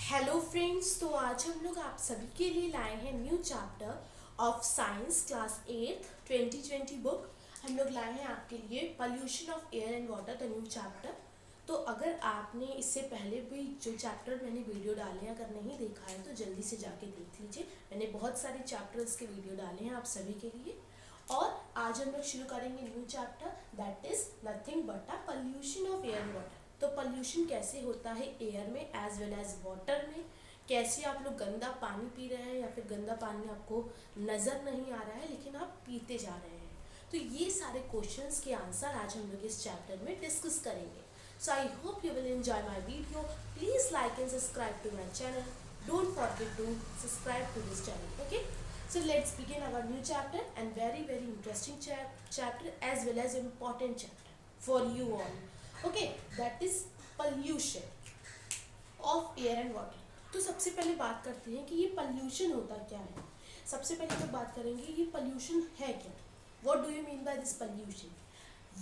Hello friends, तो आज हम लोग आप सभी के लिए लाए हैं new chapter of science class 8 2020 book. हम लोग लाए हैं आपके लिए pollution of air and water the new chapter. तो अगर आपने इससे पहले भी जो चैप्टर मैंने वीडियो डाले हैं अगर नहीं देखा है तो जल्दी से जाके देख लीजिए। मैंने बहुत सारे चैप्टर्स के वीडियो डाले हैं आप सभी के लिए। और आज हम लोग शुरू करेंगे new chapter that is nothing but a pollution of air and water. तो पॉल्यूशन कैसे होता है एयर में एज वेल एज वाटर में, कैसे आप लोग गंदा पानी पी रहे हैं या फिर गंदा पानी आपको नज़र नहीं आ रहा है लेकिन आप पीते जा रहे हैं। तो ये सारे क्वेश्चंस के आंसर आज हम लोग इस चैप्टर में डिस्कस करेंगे। So I hope you will enjoy my video. Please like and subscribe to my channel. Don't forget to subscribe to this channel. Okay, so let's begin our new chapter and very interesting chapter as well as important chapter for you all. Okay, that is pollution of air and water. तो सबसे पहले बात करते हैं कि ये pollution होता क्या है। सबसे पहले तो बात करेंगे ये pollution है क्या। What do you mean by this pollution?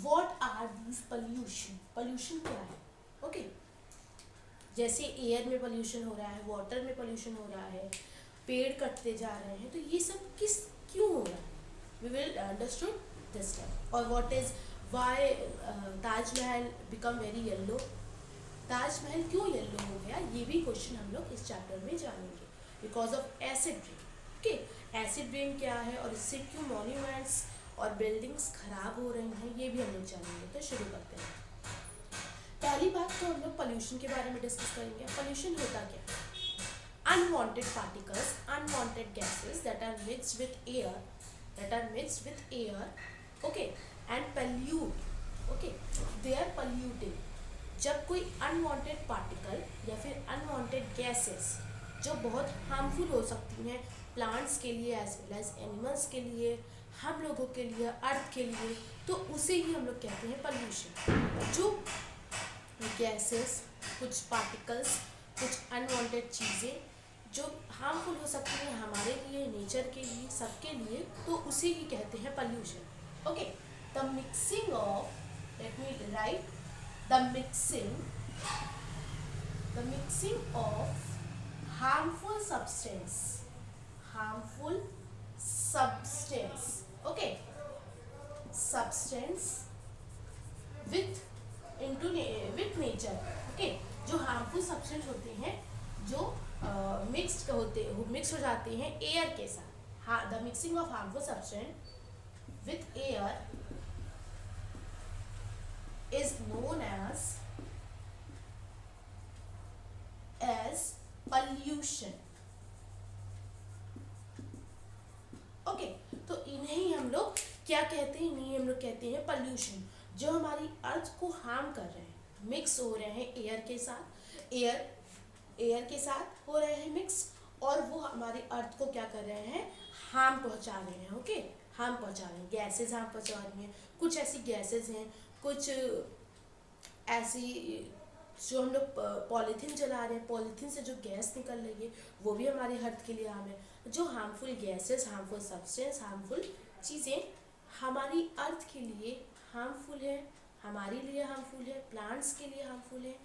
What are these pollution? Pollution क्या है? Okay, जैसे एयर में पोल्यूशन हो रहा है, वाटर में पोल्यूशन हो रहा है, पेड़ कटते जा रहे हैं, तो ये सब क्यों हो रहा है? We will understood this time. और what is why Taj Mahal become very yellow. Taj Mahal क्यों येलो हो गया, ये भी क्वेश्चन हम लोग इस चैप्टर में जानेंगे। Because of acid rain. Okay, acid rain क्या है और इससे क्यों मॉन्यूमेंट्स और बिल्डिंग्स खराब हो रही हैं, ये भी हम लोग जानेंगे। तो शुरू करते हैं। पहली बात तो हम लोग पोल्यूशन के बारे में डिस्कस करेंगे। पोल्यूशन होता क्या है? Unwanted particles, unwanted gases that are mixed with air, okay, and pollute, okay, they are polluting. जब कोई unwanted particle या फिर unwanted gases जो बहुत harmful हो सकती हैं प्लांट्स के लिए एज वेल एज एनिमल्स के लिए, हम लोगों के लिए, अर्थ के लिए, तो उसे ही हम लोग कहते हैं पोल्यूशन। जो गैसेस, कुछ पार्टिकल्स, कुछ अनवांटेड चीज़ें जो हार्मफुल हो सकती हैं हमारे लिए, नेचर के लिए, सबके लिए, तो उसे ही कहते हैं pollution. Okay, the mixing of, let me right, the mixing of harmful substance, okay, substance with nature. Okay, जो हार्मफुल सब्सटेंस होते हैं जो मिक्स हो जाते हैं एयर के साथ। The mixing of harmful substance with air is known as pollution. Okay, तो इन्हें हम लोग क्या कहते हैं? इन्हें हम लोग कहते हैं पोल्यूशन। जो हमारी अर्थ को हार्म कर रहे हैं, मिक्स हो रहे हैं एयर के साथ, एयर के साथ हो रहे हैं मिक्स, और वो हमारे अर्थ को क्या कर रहे हैं? हार्म पहुंचा रहे हैं। ओके, हार्म पहुंचा रहे हैं, गैसेस हार्म पहुंचा रही हैं। कुछ ऐसी गैसेस हैं, कुछ ऐसी जो हम लोग पॉलीथीन जला रहे हैं, पॉलीथीन से जो गैस निकल रही है वो भी हमारे अर्थ के लिए हार्म है। जो harmful gases, harmful substance, harmful चीज़ें हमारी अर्थ के लिए हार्मफुल है, हमारे लिए हार्मफुल है, प्लांट्स के लिए हार्मफुल है,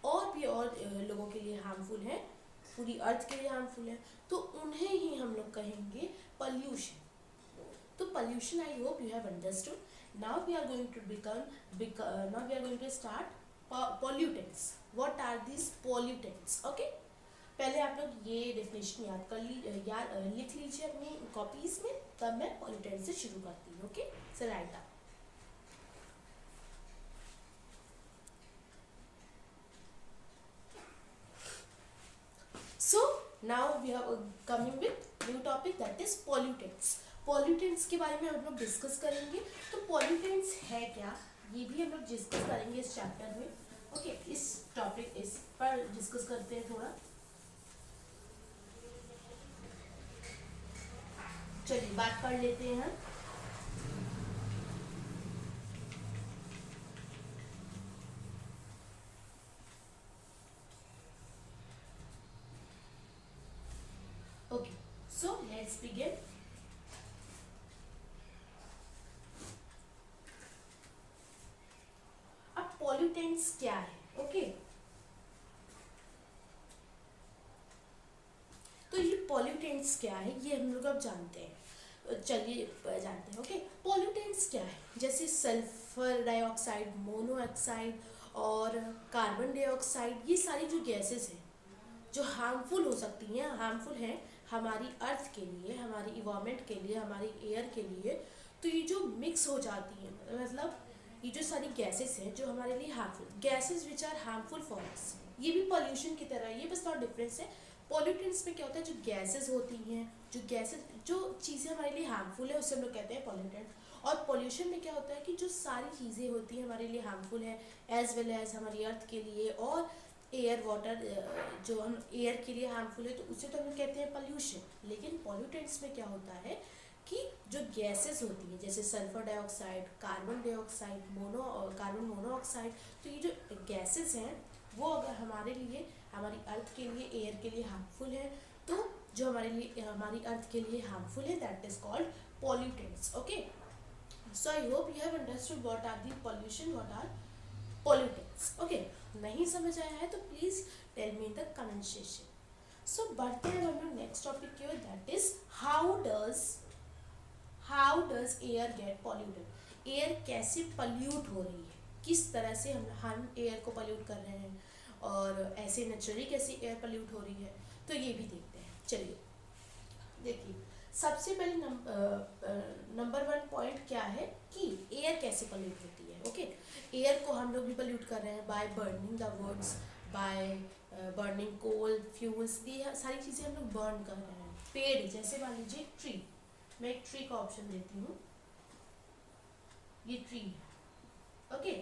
और भी और लोगों के लिए हार्मफुल है, पूरी अर्थ के लिए हार्मफुल है, तो उन्हें ही हम लोग कहेंगे पोल्यूशन। तो pollution, I hope you have understood. Now we are going to start pollutants. What are these pollutants? Okay, पहले आप लोग ये डेफिनेशन लिख लीजिए अपनी कॉपीज में, तब मैं pollutants से शुरू करती हूँ। Okay, so write down. So now we are coming with new topic that is pollutants. Pollutants के बारे में हम लोग डिस्कस करेंगे। तो pollutants है क्या, ये भी हम लोग डिस्कस करेंगे इस चैप्टर में। ओके, इस पर डिस्कस करते हैं थोड़ा। चलिए बात कर लेते हैं। Okay, so let's begin. अब पॉल्यूटेंट्स क्या है? ओके, पॉल्यूटेंट्स क्या है ये हम लोग अब जानते हैं, चलिए जानते हैं। ओके, पॉल्यूटेंट्स क्या है, जैसे सल्फर डाइऑक्साइड, मोनोऑक्साइड और कार्बन डाइऑक्साइड, ये सारी जो गैसेस हैं जो हार्मफुल हो सकती हैं, हार्मफुल हैं हमारी अर्थ के लिए, हमारी इन्वायरमेंट के लिए, हमारी एयर के लिए। तो ये जो मिक्स हो जाती हैं, मतलब ये जो सारी गैसेस हैं जो हमारे लिए harmful, gases which are harmful for us, ये भी पॉल्यूशन की तरह, ये बस थोड़ा डिफरेंस है। पॉल्यूटेंट्स में क्या होता है, जो गैसेस होती हैं, जो चीज़ें हमारे लिए हार्मफुल है उसे हम लोग कहते हैं पॉल्यूटेंट। और पॉल्यूशन में क्या होता है कि जो सारी चीज़ें होती हैं हमारे लिए हार्मफुल है, एज वेल एज हमारी अर्थ के लिए, और एयर वाटर जो हम एयर के लिए हार्मफुल है, तो उसे तो हम कहते हैं पॉल्यूशन। लेकिन पॉल्यूटेंट्स में क्या होता है कि जो गैसेस होती है, जैसे sulphur dioxide, carbon dioxide, carbon monoxide, तो ये जो गैसेस हैं वो अगर हमारे लिए, हमारी अर्थ के लिए, एयर के लिए हार्मफुल है, तो जो हमारे लिए, हमारी अर्थ के लिए हार्मफुल है, that is called pollutants. Okay, so I hope you have understood what are the pollution, what are pollutants. Okay, नहीं समझ आया है तो please tell me in the comment section. So बढ़ते हैं हम लोग नेक्स्ट टॉपिक की ओर, that is how does air get polluted. Air कैसे पल्यूट हो रही है, किस तरह से हम एयर को पल्यूट कर रहे हैं, और ऐसे नेचुरली कैसे एयर पल्यूट हो रही है, तो ये भी देखते हैं। चलिए देखिए, सबसे पहले नंबर वन पॉइंट क्या है कि एयर कैसे पल्यूट होती है। ओके, एयर को हम लोग भी पल्यूट कर रहे हैं by burning the woods, by burning coal fuels, ये सारी चीज़ें हम लोग बर्न कर रहे हैं। पेड़, जैसे मान लीजिए ट्री, मैं एक ट्री का ऑप्शन देती हूँ, ये ट्री है। ओके,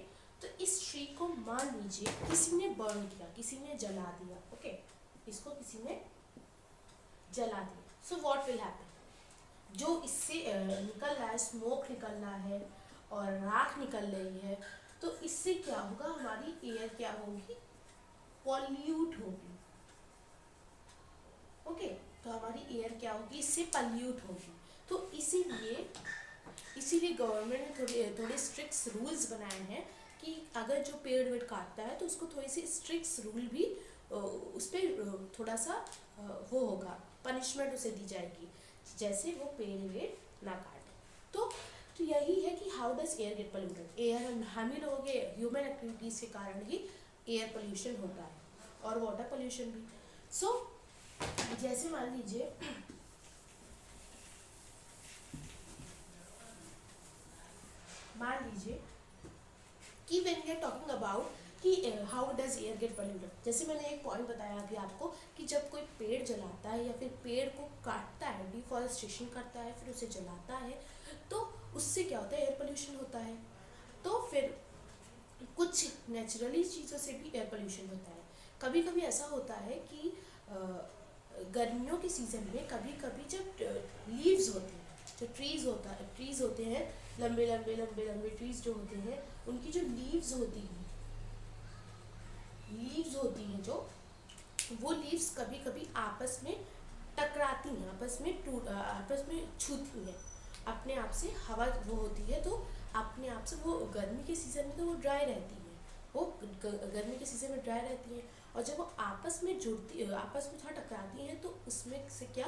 तो इस ट्री को मान लीजिए किसी ने बर्न किया, किसी ने जला दिया। ओके, इसको किसी ने जला दिया, सो व्हाट विल हैपन, जो इससे निकल रहा है, स्मोक निकल रहा है और राख निकल रही है, तो इससे क्या होगा, हमारी एयर क्या होगी, पॉल्यूट होगी। ओके, तो हमारी एयर क्या होगी, इससे पॉल्यूट होगी। तो इसीलिए गवर्नमेंट ने थोड़े स्ट्रिक्ट रूल्स बनाए हैं कि अगर जो पेड़ वेड़ काटता है तो उसको थोड़ी सी स्ट्रिक्ट रूल भी, उस पर थोड़ा सा वो होगा, पनिशमेंट उसे दी जाएगी, जैसे वो पेड़ वेड़ ना काटे। तो यही है कि how does air get polluted. Air हम ही लोगों के ह्यूमन एक्टिविटीज़ के कारण ही एयर पोल्यूशन होता है, और वाटर पोल्यूशन भी। सो जैसे मान लीजिए कि when we are talking about कि how does air get polluted, जैसे मैंने एक पॉइंट बताया अभी आपको कि जब कोई पेड़ जलाता है या फिर पेड़ को काटता है, डिफॉरेस्टेशन करता है, फिर उसे जलाता है, तो उससे क्या होता है, एयर पोल्यूशन होता है। तो फिर कुछ नेचुरली चीज़ों से भी एयर पोल्यूशन होता है। कभी कभी ऐसा होता है कि गर्मियों के सीज़न में कभी कभी जब लीव्स होते हैं, जो ट्रीज़ होते हैं, लंबे लंबे ट्रीज जो होते हैं, उनकी जो लीव्स होती हैं जो, वो लीव्स कभी कभी आपस में टकराती हैं, आपस में छूती हैं, अपने आप से हवा वो होती है, तो अपने आप से वो गर्मी के सीज़न में तो वो ड्राई रहती है, वो गर्मी के सीज़न में ड्राई रहती है, और जब वो आपस में थोड़ा टकराती हैं तो उसमें से क्या,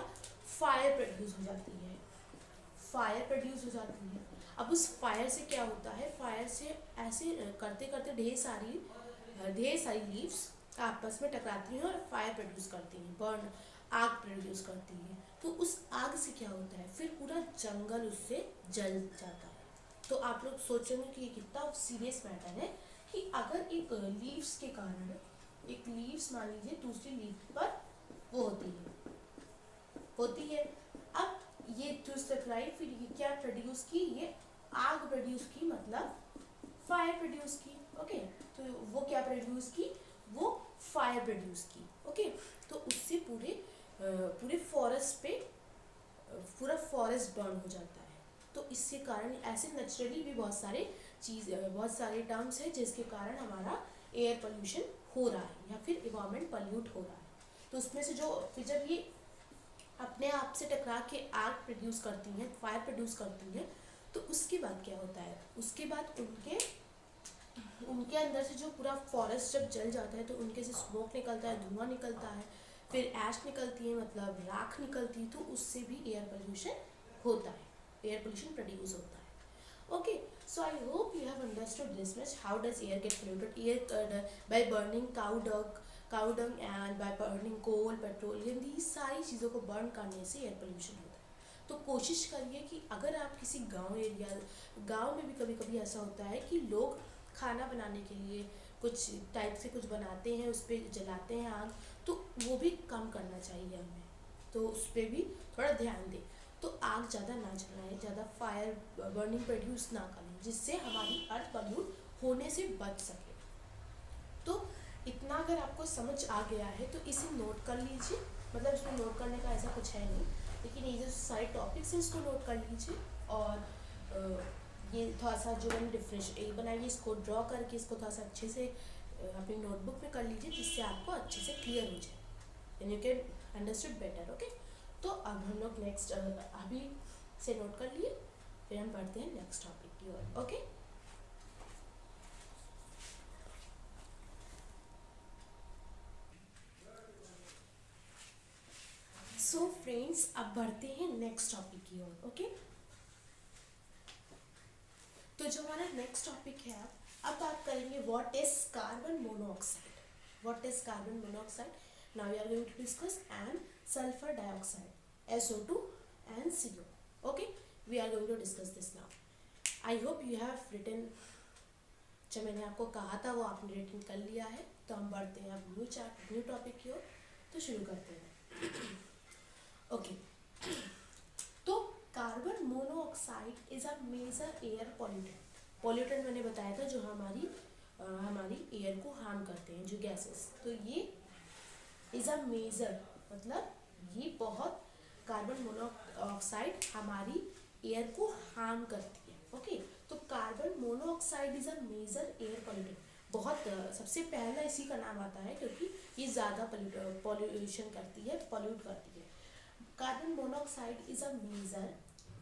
फायर प्रोड्यूस हो जाती है। अब उस फायर से क्या होता है, फायर से ऐसे करते करते ढेर सारी लीव्स आपस में टकराती हैं और फायर प्रोड्यूस करती हैं, आग प्रोड्यूस करती हैं। तो उस आग से क्या होता है, फिर पूरा जंगल उससे जल जाता है। तो आप लोग सोचेंगे कि ये कितना सीरियस मैटर है कि अगर एक लीव्स के कारण, एक लीव्स मान लीजिए दूसरी लीव पर वो होती है, अब ये जो टकराई, फिर ये क्या प्रोड्यूस की, ये आग प्रोड्यूस की, मतलब फायर प्रोड्यूस की। ओके, तो वो क्या प्रोड्यूस की, वो फायर प्रोड्यूस की। ओके, तो उससे पूरे फॉरेस्ट पे पूरा फॉरेस्ट बर्न हो जाता है। तो इसके कारण ऐसे नेचुरली भी बहुत सारे टर्म्स हैं जिसके कारण हमारा एयर पोल्यूशन हो रहा है या फिर इन्वायरमेंट पोल्यूट हो रहा है। तो उसमें से जो फिर जब ये अपने आप से टकरा के आग प्रोड्यूस करती हैं, फायर प्रोड्यूस करती हैं, तो उसके बाद क्या होता है, उसके बाद उनके अंदर से जो पूरा फॉरेस्ट जब जल जाता है तो उनके से स्मोक निकलता है, धुआं निकलता है, फिर ऐश निकलती है मतलब राख निकलती है, तो उससे भी एयर पोल्यूशन होता है, एयर पोल्यूशन प्रोड्यूस होता है। Okay, so I hope you have understood this much. How does air get polluted? Air by burning cow dung and by burning coal, petroleum, these सारी चीज़ों को बर्न करने से air pollution होता है। तो कोशिश करिए कि अगर आप किसी गांव में भी कभी कभी ऐसा होता है कि लोग खाना बनाने के लिए कुछ टाइप से कुछ बनाते हैं, उस पर जलाते हैं आग, तो वो भी कम करना चाहिए हमें, तो उस पर भी थोड़ा ध्यान दें। तो आग ज़्यादा ना जलाएं, ज़्यादा फायर बर्निंग प्रोड्यूस ना करें, जिससे हमारी अर्थ पोल्यूट होने से बच सके। तो इतना अगर आपको समझ आ गया है तो इसे नोट कर लीजिए, मतलब इसमें नोट करने का ऐसा कुछ है नहीं, लेकिन ये जो सारे टॉपिक्स हैं इसको नोट कर लीजिए। और ये थोड़ा सा जो मैंने डिफरेंशिएट बनाइए, इसको ड्रॉ करके इसको थोड़ा सा अच्छे से अपनी नोटबुक में कर लीजिए, जिससे आपको अच्छे से क्लियर हो जाए and you can understood better. Okay, तो अब हम लोग नेक्स्ट अभी से नोट कर लिए, फिर हम पढ़ते हैं नेक्स्ट टॉपिक की ओर। ओके, सो फ्रेंड्स अब बढ़ते हैं नेक्स्ट टॉपिक की ओर। ओके, तो जो हमारा नेक्स्ट टॉपिक है, अब बात करेंगे what is carbon monoxide. What is carbon monoxide? Now we are going to discuss and sulphur dioxide, SO2 and CO. Okay, we are going to discuss this now. I hope you have written, जो मैंने आपको कहा था वो आपने written कर लिया है। तो हम बढ़ते हैं अब न्यू टॉपिक की ओर, तो शुरू करते हैं। ओके, तो carbon monoxide is a major air pollutant. Pollutant मैंने बताया था जो हमारी एयर को हार्म करते हैं, जो गैसेस। तो ये इज अ मेजर मतलब ये बहुत, कार्बन मोनोऑक्साइड हमारी एयर को हार्म करती है। ओके, तो carbon monoxide is a major air pollutant, बहुत सबसे पहला इसी का नाम आता है क्योंकि ये ज़्यादा पॉल्यूशन करती है, पॉल्यूट करती है। Carbon monoxide is a major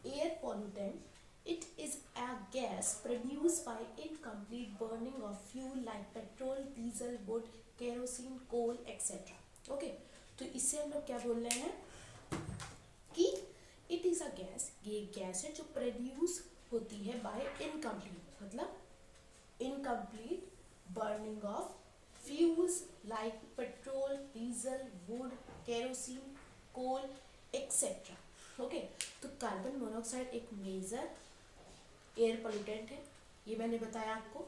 air pollutant. It is a gas produced by incomplete burning of fuel like petrol, diesel, wood, kerosene, coal, etc. Okay, तो इससे हम लोग क्या बोल रहे हैं कि it is a gas, ये गैस है जो प्रोड्यूस होती है by incomplete, मतलब incomplete burning of fuels like petrol, diesel, wood, kerosene, coal, etcetera. Okay, तो कार्बन मोनोऑक्साइड एक मेजर एयर पोल्यूटेंट है, ये मैंने बताया आपको।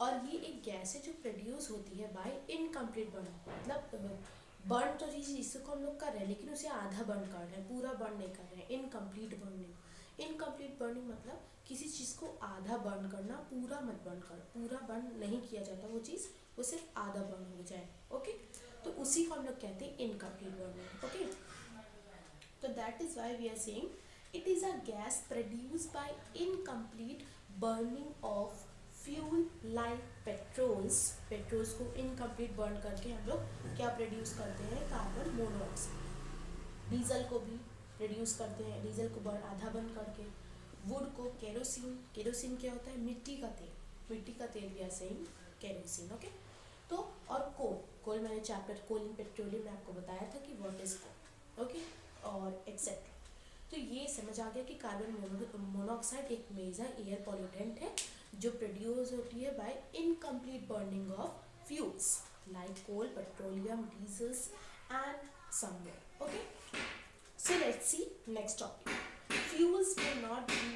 और ये एक गैस है जो प्रोड्यूस होती है बाय इनकम्प्लीट बर्न, मतलब बर्न तो जिसको हम लोग कर रहे हैं लेकिन उसे आधा बर्न कर रहे हैं, पूरा बर्न नहीं कर रहे हैं। इनकम्प्लीट बर्निंग, इनकम्प्लीट बर्निंग मतलब किसी चीज़ को आधा बर्न करना, पूरा मत बर्न कर, पूरा बर्न नहीं किया जाता वो चीज़, वो सिर्फ आधा बर्न हो जाए। ओके, तो उसी को हम लोग कहते हैं incomplete burning. Okay, so that is why we are saying it is a gas produced by incomplete burning of fuel like petrols को incomplete burn करके हम लोग क्या प्रोड्यूस करते हैं, कार्बन मोनोऑक्साइड। डीजल को भी प्रोड्यूस करते हैं, डीजल को बर्न आधा बर्न करके। वुड को केरोसिन क्या होता है, मिट्टी का तेल भी ऐसे ही केरोसिन। ओके, तो और कोल मैंने चैप्टर कोल इन पेट्रोलियम में आपको बताया था कि व्हाट इज कोल। ओके, और एक्सेट्रा। तो ये समझ आ गया कि कार्बन मोनोऑक्साइड एक मेजर एयर पॉल्यूटेंट है जो प्रोड्यूस होती है by incomplete burning of fuels like coal, petroleum, diesels and some more. Okay, so let's see next topic. Fuels will not be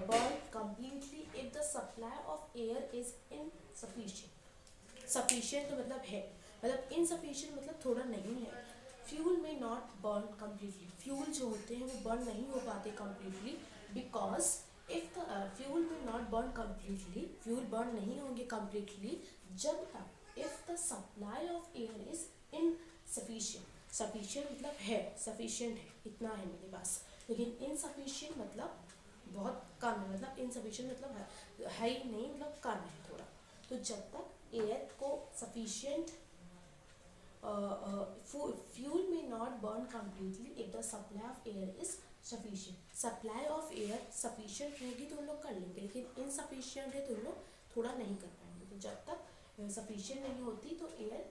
burn completely if the supply of air is insufficient। Sufficient तो मतलब है, मतलब insufficient मतलब थोड़ा नहीं है। Fuel में not burn completely, fuel जो होते हैं वो बर्न नहीं हो पाते completely, because if the fuel में not burn completely, fuel burn नहीं होंगे कम्प्लीटली जब तक if the supply of air is insufficient. Sufficient मतलब है, सफिशिएंट है, इतना है मेरे पास, लेकिन इनसफिशिएंट मतलब बहुत कम है, मतलब इनसफिशिएंट मतलब है ही नहीं, मतलब कम है थोड़ा। तो जब तक एयर को sufficient fuel may not burn completely if the supply of air is sufficient। supply of air sufficient रहेगी तो हम लोग कर लेंगे, लेकिन insufficient है तो हम लोग थोड़ा नहीं कर पाएंगे। तो जब तक sufficient नहीं होती तो एयर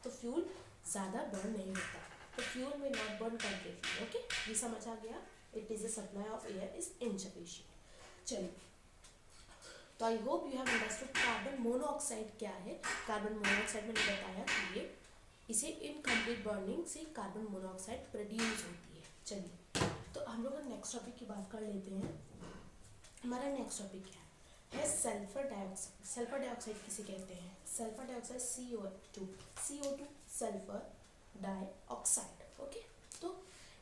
तो फ्यूल ज़्यादा बर्न नहीं होता। तो फ्यूल में नॉट बर्न कंप्लीटली। ओके, ये समझ आ गया। It is a supply of air is insufficient. चलिए, तो आई hope you have understood carbon monoxide क्या है। कार्बन मोनोऑक्साइड मैंने बताया कि ये इसे इनकम्प्लीट बर्निंग से कार्बन मोनोऑक्साइड प्रोड्यूस होती है। चलिए, तो हम लोग नेक्स्ट टॉपिक की बात कर लेते हैं। हमारा नेक्स्ट टॉपिक क्या है सल्फर डाइऑक्साइड। सल्फर डाइऑक्साइड किसे कहते हैं? Sulphur dioxide CO2 sulphur dioxide. Okay, तो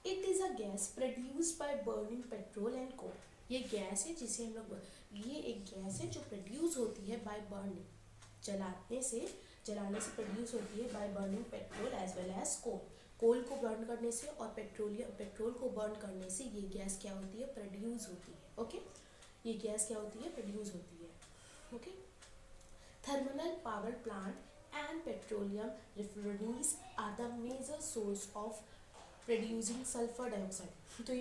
it is a gas produced by burning petrol and coal. ये गैस है जिसे हम लोग, ये एक गैस है जो प्रोड्यूस होती है बाय बर्निंग, जलाने से प्रोड्यूस होती है by burning petrol as well as coal को बर्न करने से और पेट्रोल को बर्न करने से ये गैस क्या होती है? प्रोड्यूस होती है। ओके, ये गैस क्या होती है? प्रोड्यूस होती है। Okay, thermal power plant and petroleum refineries are the major source of producing sulphur dioxide. तो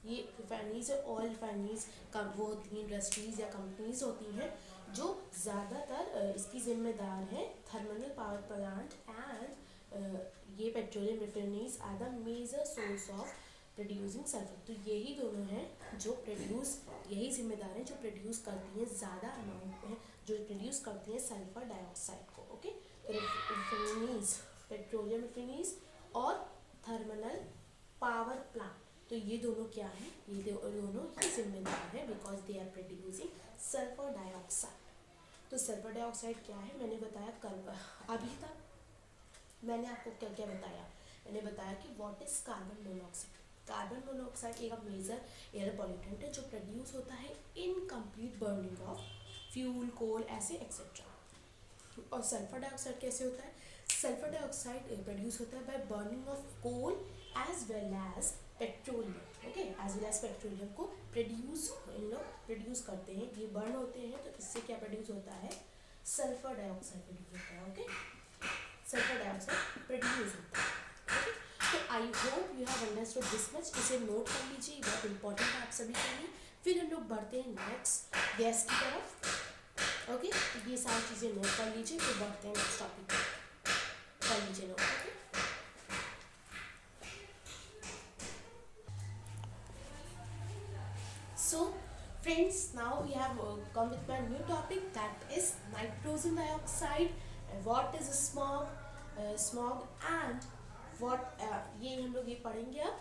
ये रिफाइनरीज है, ऑयल रिफाइनरीज का वो होती हैं, इंडस्ट्रीज या कंपनीज होती हैं जो ज़्यादातर इसकी जिम्मेदार है। थर्मल पावर प्लांट एंड ये petroleum refineries are the major source of producing sulphur. तो यही दोनों हैं जो यही जिम्मेदार हैं जो प्रोड्यूस करती हैं ज़्यादा अमाउंट में, जो प्रोड्यूस करती हैं सल्फर डाइऑक्साइड को। ओके, तो रिफाइनरीज, पेट्रोलियम रिफाइनरीज और थर्मल पावर प्लांट, तो ये दोनों क्या है? ये दोनों ही जिम्मेदार है because they are producing sulphur dioxide. तो सल्फर डाइऑक्साइड क्या है? मैंने बताया कल, अभी तक मैंने आपको क्या क्या बताया? मैंने बताया कि what is carbon monoxide. Carbon monoxide एक मेजर एयर पॉल्यूटेंट है जो प्रोड्यूस होता है इनकम्प्लीट बर्निंग ऑफ फ्यूल, कोल ऐसे एक्सेट्रा। और सल्फर डाइऑक्साइड कैसे होता है? सल्फर डाइऑक्साइड प्रोड्यूस होता है by burning of coal as well as petroleum. Okay, as well as petroleum को इन लोग प्रोड्यूस करते हैं, ये बर्न होते हैं, तो इससे क्या प्रोड्यूस होता है? सल्फर डाइऑक्साइड प्रोड्यूस होता है। ओके, सल्फर डाइऑक्साइड प्रोड्यूस होता है। ओके, तो आई hope you have understood this much. इसे नोट कर लीजिए, बहुत इंपॉर्टेंट है आप सभी के लिए। फिर हम लोग बढ़ते हैं नेक्स्ट गैस की तरफ। ओके, तो ये सारी चीज़ें नोट कर लीजिए, फिर बढ़ते हैं नेक्स्ट टॉपिक कर लीजिए note. Okay, so friends, now we have come with my new topic, that is nitrogen dioxide, what is smog and what ये हम लोग ये पढ़ेंगे अब।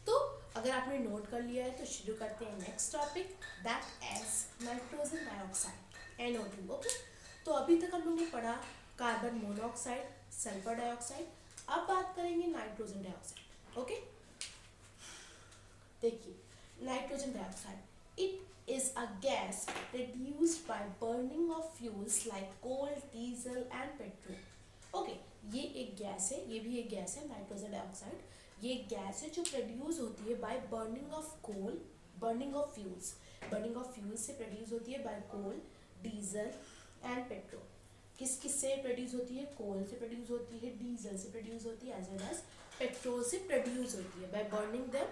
तो अगर आपने नोट कर लिया है तो शुरू करते हैं next topic, that is nitrogen dioxide NO2। Okay, तो अभी तक हम लोग ने पढ़ा कार्बन मोनोऑक्साइड, सल्फर डाइऑक्साइड, अब बात करेंगे नाइट्रोजन डाइऑक्साइड। ओके, देखिए nitrogen dioxide, it is a gas produced by burning of fuels like coal, diesel and petrol. Okay, ये एक गैस है, ये भी एक गैस है नाइट्रोजन डाइऑक्साइड। ये एक गैस है जो प्रोड्यूस होती है by burning of coal, burning of fuels से प्रोड्यूस होती है by coal, diesel and petrol. किस से प्रोड्यूस होती है? कोल से प्रोड्यूस होती है, डीजल से प्रोड्यूस होती है, एज वेल एज पेट्रोल से प्रोड्यूस होती है। By burning them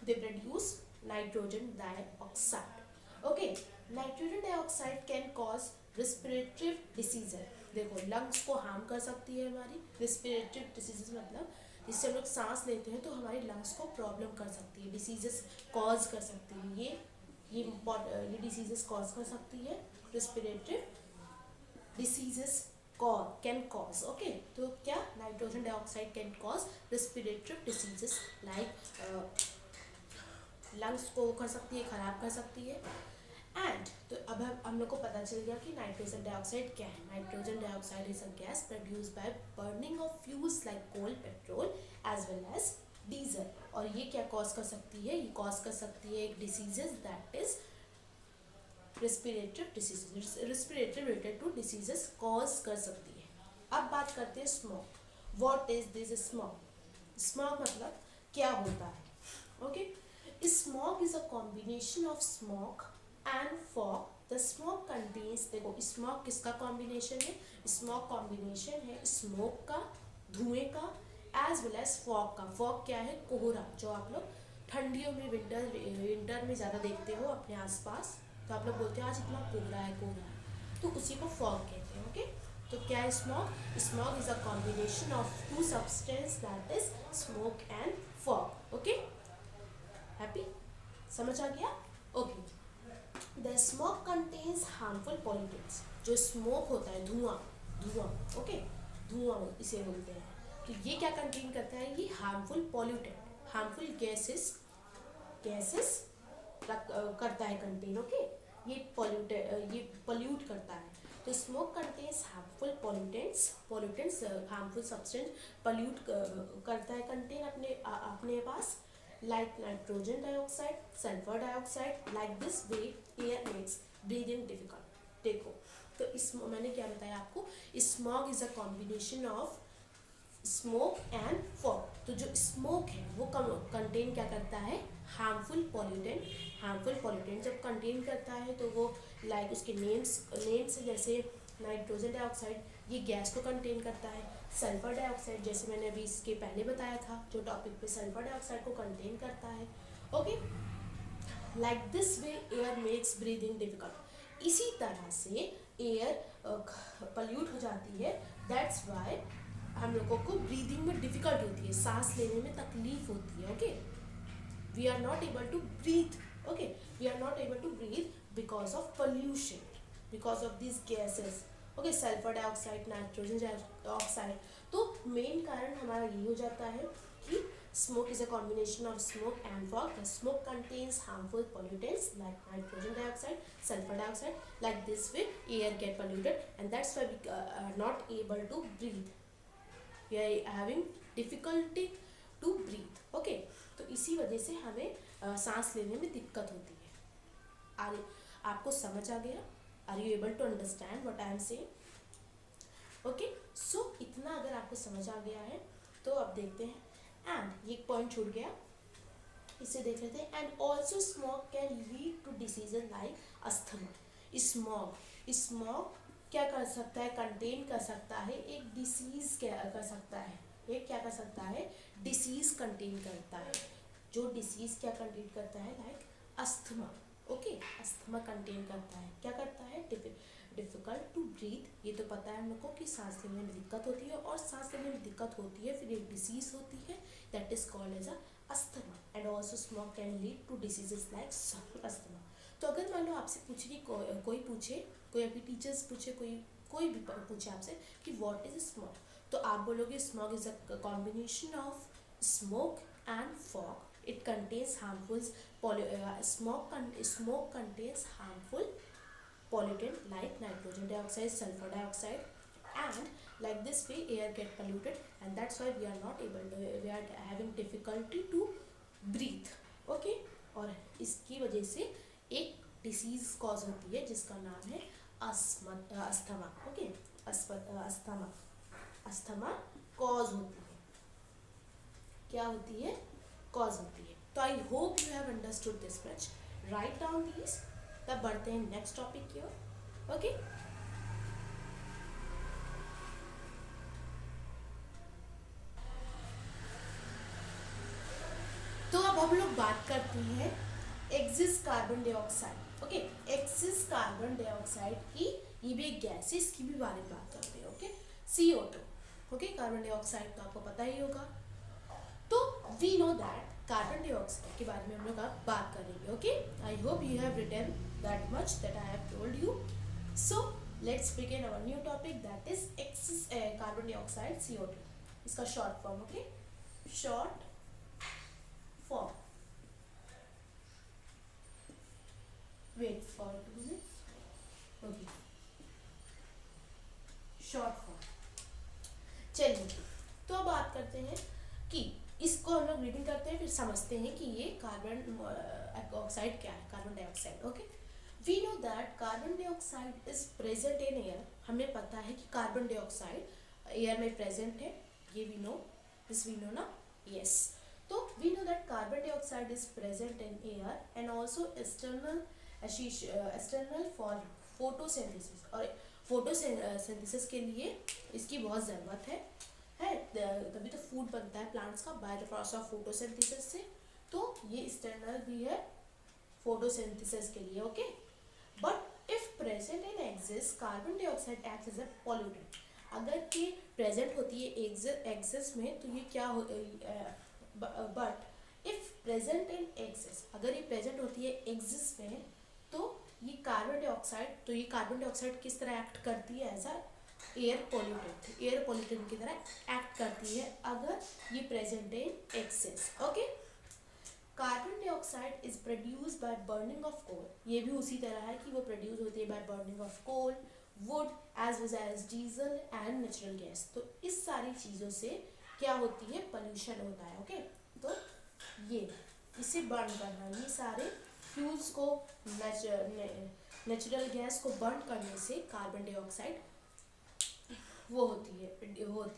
they produce nitrogen dioxide. Okay, nitrogen dioxide can cause respiratory diseases. देखो लंग्स को हार्म कर सकती है हमारी। respiratory diseases मतलब जिससे हम लोग सांस लेते हैं तो हमारे लंग्स को प्रॉब्लम कर सकती है, डिसीजेस कॉज कर सकती है। ये डिसीजेस कॉज कर सकती है, respiratory diseases can cause। Okay, तो क्या nitrogen dioxide can cause respiratory diseases like lungs को कर सकती है, खराब कर सकती है। एंड तो अब हम लोग को पता चल गया कि नाइट्रोजन डाइऑक्साइड क्या है। Nitrogen dioxide is a gas produce by burning of fuels like coal, petrol as well as diesel. और ये क्या कॉज कर सकती है? ये कॉज कर सकती है एक diseases, that is respiratory diseases, respiratory related to diseases cause कर सकती है। अब बात करते हैं smoke. What is this smoke? Smoke मतलब क्या होता है? Okay, Smog is a combination of smoke and fog. The smoke contains, देखो स्मोक किसका कॉम्बिनेशन है? स्मोक कॉम्बिनेशन है स्मोक का, धुएं का, एज वेल एज फॉग का। फॉग क्या है? कोहरा, जो आप लोग ठंडियों में विंटर में ज़्यादा देखते हो अपने आसपास, तो आप लोग बोलते हैं आज इतना कोहरा है, तो उसी को फॉग कहते हैं। ओके, तो क्या है smog? Smog is a combination of two substance that is smoke and fog. Okay, happy? समझ आ गया? Okay. The smoke contains harmful pollutants. जो स्मोक होता है, धुआं, धुआं, ओके, धुआं इसे बोलते हैं. तो ये क्या कंटेन करता है? ये harmful pollutant, harmful gases, gases करता है कंटेन. ओके, ये पोल्यूट करता है. तो smoke contains harmful pollutants, pollutants harmful substance pollute करता है कंटेन अपने पास, like nitrogen dioxide, sulfur dioxide. Like this way air makes breathing difficult. देखो, तो इस मैंने क्या बताया आपको? Smog is a combination of smoke and fog. तो जो स्मोक है वो कंटेन क्या करता है? Harmful pollutant. हार्मफुल पॉल्यूटेंट जब कंटेन करता है तो वो लाइक उसके नेम्स जैसे नाइट्रोजन डाइऑक्साइड, ये गैस को कंटेन करता है. सल्फर डाइऑक्साइड, जैसे मैंने अभी इसके पहले बताया था जो टॉपिक पे, सल्फर डाइऑक्साइड को कंटेन करता है. Okay, like this way air makes breathing difficult. इसी तरह से एयर पल्यूट हो जाती है. दैट्स वाई हम लोगों को ब्रीदिंग में डिफिकल्ट होती है, सांस लेने में तकलीफ होती है. Okay, we are not able to breathe. Okay, we are not able to breathe because of pollution, because of this gases. Okay, sulphur dioxide, nitrogen dioxide. तो मेन कारण हमारा ये हो जाता है कि smoke is a combination of smoke and fog. The smoke contains harmful pollutants like nitrogen dioxide, sulfur dioxide. Like this way air get polluted, and that's why we are not able to breathe. We are having difficulty to breathe. Okay, तो इसी वजह से हमें सांस लेने में दिक्कत होती है. आर आपको समझ आ गया? Are you able to understand what I am saying? Okay, so इतना अगर आपको समझ आ गया है तो अब देखते हैं. एंड ये पॉइंट छूट गया, इसे देख लेते हैं. And also smog can lead to disease like asthma. Smog क्या कर सकता है? कंटेन कर सकता है एक डिसीज, क्या कर सकता है? एक क्या कर सकता है? डिसीज कंटेन करता है. जो डिसीज क्या कंटेन करता है? Like asthma. Okay, asthma contain करता है. क्या करता है? Difficult to breathe. ये तो पता है हम लोग को कि सांस लेने में दिक्कत होती है, और सांस लेने में दिक्कत होती है फिर एक डिसीज होती है that is called as asthma. And also smoke can lead to diseases like asthma. तो अगर मान लो आपसे पूछे कि कोई पूछे, कोई अभी टीचर्स पूछे, कोई भी पूछे आपसे कि व्हाट इज स्मोक, तो आप बोलोगे smoke is a combination of smoke and fog. It contains harmful smoke contains harmful pollutant like nitrogen dioxide, sulfur dioxide, and like this way air get polluted, and that's why we are having difficulty to breathe. Okay, और इसकी वजह से एक disease cause होती है जिसका नाम है अस्थमा. ओके, अस्थमा कॉज होती है. क्या होती है? कॉज होती है. तो आई hope you have understood this much. Write down these. तब बढ़ते हैं नेक्स्ट टॉपिक की ओर. ओके, तो अब हम लोग बात करते हैं axis carbon dioxide. Okay, axis carbon dioxide की, ये भी एक गैस है, इसकी भी बारे में बात करते हैं. Okay, CO2. Okay, carbon dioxide तो आपको पता ही होगा. तो we know that carbon dioxide के बारे में हम लोग अब बात करेंगे. Okay, I hope you have written that much that I have told you. So let's begin our new topic that is excess carbon dioxide, CO2. इसका short form. Okay, short form. Wait for 2 minutes. Okay, short form. चलिए, तो अब बात करते हैं कि इसको हम लोग रीडिंग करते हैं, फिर समझते हैं कि ये कार्बन ऑक्साइड क्या है, carbon dioxide. Okay, we know that carbon dioxide is present in air. हमें पता है कि कार्बन डाइऑक्साइड एयर में प्रेजेंट है. ये we know, this we know ना. यस, तो we know that carbon dioxide is present in air and also external for photosynthesis. और फोटोसिंथेसिस के लिए इसकी बहुत ज़रूरत है. तभी तो फूड बनता है प्लांट्स का, by the process of photosynthesis से. तो ये एक्सटर्नल भी है फोटोसिंथेसिस के लिए. Okay, but if present in exist carbon dioxide act as a pollutant. अगर ये प्रेजेंट होती है एग्जिस्ट में तो ये क्या हो, but if present in exist, अगर ये प्रेजेंट होती है एग्जिस्ट में तो ये कार्बन डाइऑक्साइड किस तरह एक्ट करती है, एज अ एयर पॉल्यूटेंट की तरह एक्ट करती है अगर ये present in excess. Okay, carbon dioxide is produce by burning of coal, ये भी उसी तरह है कि वो प्रोड्यूस होती है by burning of coal, wood as well as diesel and natural gas. तो इस सारी चीज़ों से क्या होती है, पोल्यूशन होता है। ओके, तो ये इसे बर्न करना, ये सारे फ्यूल्स को, नेचुरल गैस को बर्न करने से कार्बन डाइऑक्साइड वो होती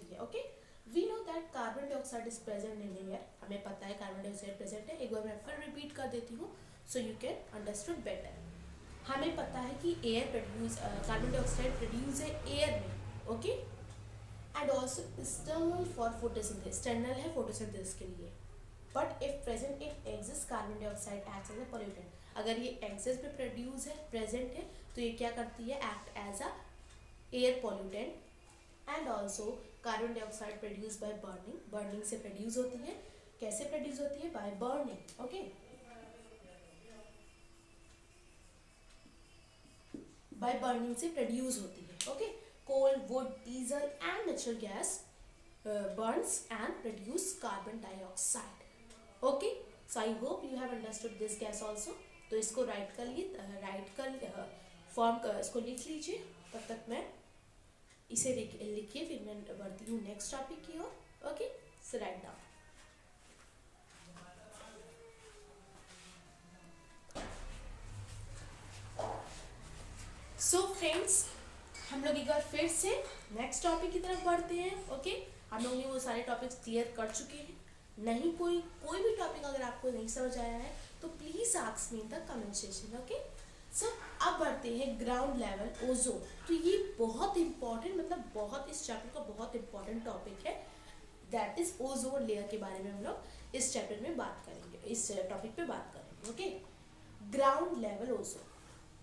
है। Okay, we know that carbon dioxide is present in air, हमें पता है कार्बन डाइऑक्साइड प्रेजेंट है। एक बार मैं फिर रिपीट कर देती हूँ so you can understood better. हमें पता है कि कार्बन डाइऑक्साइड प्रोड्यूस है एयर में। Okay, and also external for photosynthesis, external है फोटोसिंथेसिस के लिए। But if present in exist carbon dioxide acts as a pollutant, अगर ये एग्जिस्ट में प्रोड्यूस है, प्रेजेंट है, तो ये क्या करती है, act as a air pollutant. And also carbon dioxide produce by burning से प्रोड्यूस होती है। कैसे प्रोड्यूस होती है, by burning. Okay, by burning से प्रोड्यूस होती है। Okay, coal, wood, diesel and natural gas burns and produce carbon dioxide. Okay, so I hope you have understood this gas also. तो इसको राइट कर लिए, फॉर्म इसको लिख लीजिए, तब तक मैं इसे लिखिए, फिर मैं बढ़ती हूँ नेक्स्ट टॉपिक की ओर। ओके, सो राइट डाउन। सो फ्रेंड्स, हम लोग एक बार फिर से नेक्स्ट टॉपिक की तरफ बढ़ते हैं। ओके, हम लोग ने वो सारे टॉपिक्स क्लियर कर चुके हैं। नहीं कोई भी टॉपिक अगर आपको नहीं समझ आया है तो please ask me in the comment section. Okay, so अब बढ़ते हैं ग्राउंड लेवल ओजोन। तो ये बहुत इंपॉर्टेंट, मतलब बहुत इस चैप्टर का बहुत इंपॉर्टेंट टॉपिक है, दैट इज ओजोन लेयर के बारे में हम लोग इस चैप्टर में बात करेंगे, इस टॉपिक पे बात करेंगे। Okay, ground level ozone.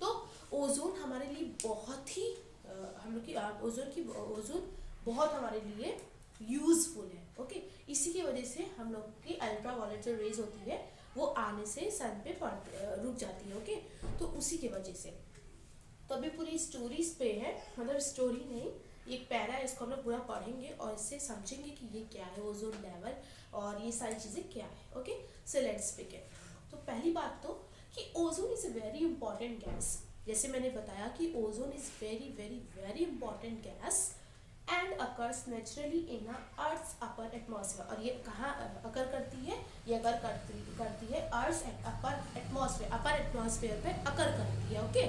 तो ओजोन हमारे लिए बहुत ही हम लोग की ओजोन बहुत हमारे लिए यूजफुल है। ओके, इसी की वजह से हम लोग की अल्ट्रावायलेट जो रेज होती है वो आने से सन पे रुक जाती है। ओके, तो उसी की वजह से तो अभी पूरी स्टोरीज पे है, मतलब स्टोरी नहीं, एक पैरा है, इसको हम लोग पूरा पढ़ेंगे और इससे समझेंगे कि ये क्या है ओजोन लेवल और ये सारी चीज़ें क्या है। Okay, so let's begin. तो पहली बात तो कि ozone is a very important gas. जैसे मैंने बताया कि ozone is very very very important gas and occurs naturally in earth's upper atmosphere. और ये कहाँ अकर करती है, ये अकर करती है अर्थ्स अपर एटमॉस्फेयर पे अकर करती है। Okay,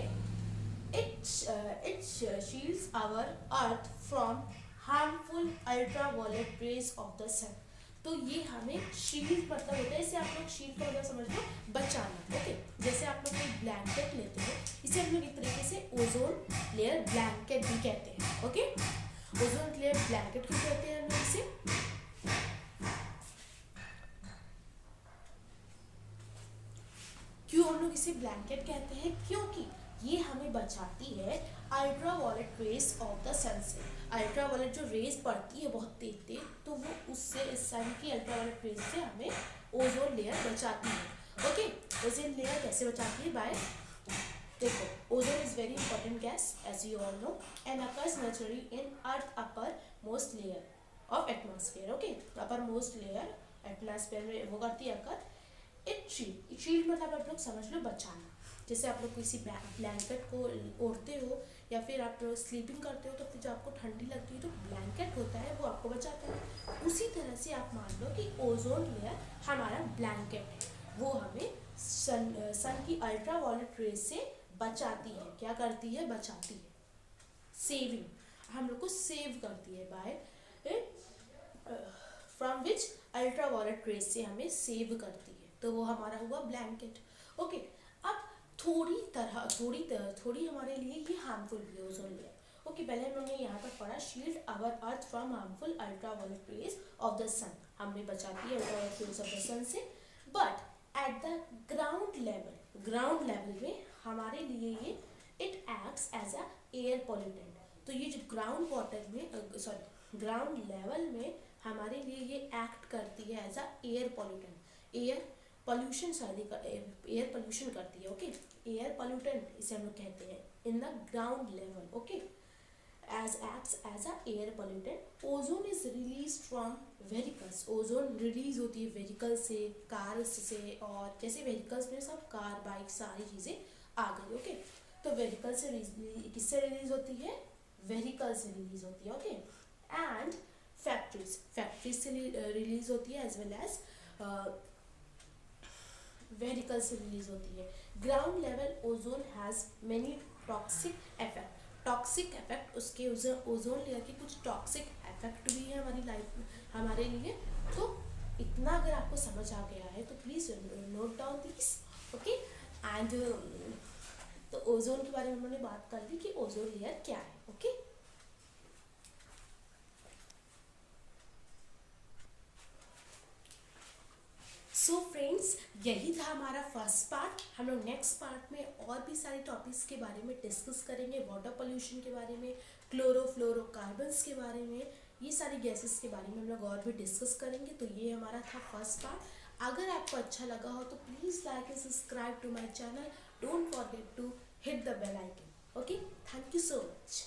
it shields our earth from harmful ultraviolet rays of the sun। तो ये हमें शील्ड मतलब होता है, इसे आप लोग शील्ड का मतलब समझ लो बचाना। ओके, जैसे आप लोग कोई ब्लैंकेट लेते हो, इसे हम लोग एक तरीके से ओजोन लेयर ब्लैंकेट भी कहते हैं। ओके, ओजोन लेयर ब्लैंकेट क्यों कहते हैं हम लोग इसे, क्यों हम लोग इसे ब्लैंकेट कहते हैं, क्योंकि ये हमें बचाती है ultraviolet rays of the sun से। अल्ट्रावायलेट जो रेज पड़ती है बहुत तेज, तो वो उससे इस सन की अल्ट्रावायलेट रेज से हमें ओजोन लेयर बचाती है। ओके, ओजोन लेयर कैसे बचाती है, बाय देखो, ozone is very important gas as you all know and occurs naturally in earth upper most layer of atmosphere. Okay, upper most layer atmosphere में वो करती है अकर। इट शील्ड मतलब आप लोग समझ लो बचाना। जैसे आप लोग किसी ब्लैंकेट को ओढ़ते हो या फिर आप लोग स्लीपिंग करते हो तो फिर जब आपको ठंडी लगती है तो ब्लैंकेट होता है वो आपको बचाता है। उसी तरह से आप मान लो कि ओजोन लेयर हमारा ब्लैंकेट है, वो हमें सन की अल्ट्रावायलेट रेज से बचाती है। क्या करती है, बचाती है, सेविंग, हम लोग को सेव करती है by from which ultraviolet rays से हमें सेव करती है, तो वो हमारा हुआ ब्लैंकेट। ओके, अब थोड़ी हमारे लिए ये हार्मफुल भी है ओजोन लेयर। ओके, पहले हम लोगों ने यहाँ तक पढ़ा shield our earth from harmful ultraviolet rays of the sun, हमें बचाती है ultraviolet rays of the sun से। But at the ground level में हमारे लिए ये it acts as a air pollutant. तो ये जो ग्राउंड वाटर में ग्राउंड लेवल में हमारे लिए ये एक्ट करती है as a air pollutant, air pollution air pollution करती है। ओके, एयर पॉल्यूटेंट इसे हम लोग कहते हैं in the ground level. Okay, as acts as a air pollutant। Ozone is release from vehicles. Ozone release होती है व्हीकल से, कार्स से, और जैसे व्हीकल्स में सब कार बाइक सारी चीज़ें आ गई। ओके, तो व्हीकल से किससे रिलीज होती है? व्हीकल से रिलीज होती है। ओके, एंड फैक्ट्रीज से रिलीज होती है, एज वेल एज व्हीकल से रिलीज होती है। Ground level ozone has many toxic effect उसके ओजोन लेयर के कुछ टॉक्सिक इफेक्ट भी है हमारी लाइफ में, हमारे लिए। तो इतना अगर आपको समझ आ गया है तो please note down this. Okay, and तो ओजोन के बारे में हमने बात कर ली कि ओजोन लेयर क्या है। ओके, सो फ्रेंड्स, यही था हमारा फर्स्ट पार्ट। हम लोग नेक्स्ट पार्ट में और भी सारे टॉपिक्स के बारे में डिस्कस करेंगे, वाटर पोल्यूशन के बारे में, क्लोरोफ्लोरोकार्बन्स के बारे में, ये सारी गैसेस के बारे में हम लोग और भी डिस्कस करेंगे। तो ये हमारा था फर्स्ट पार्ट। अगर आपको अच्छा लगा हो तो please like and subscribe to my channel. Don't forget to hit the bell icon. Okay, thank you so much.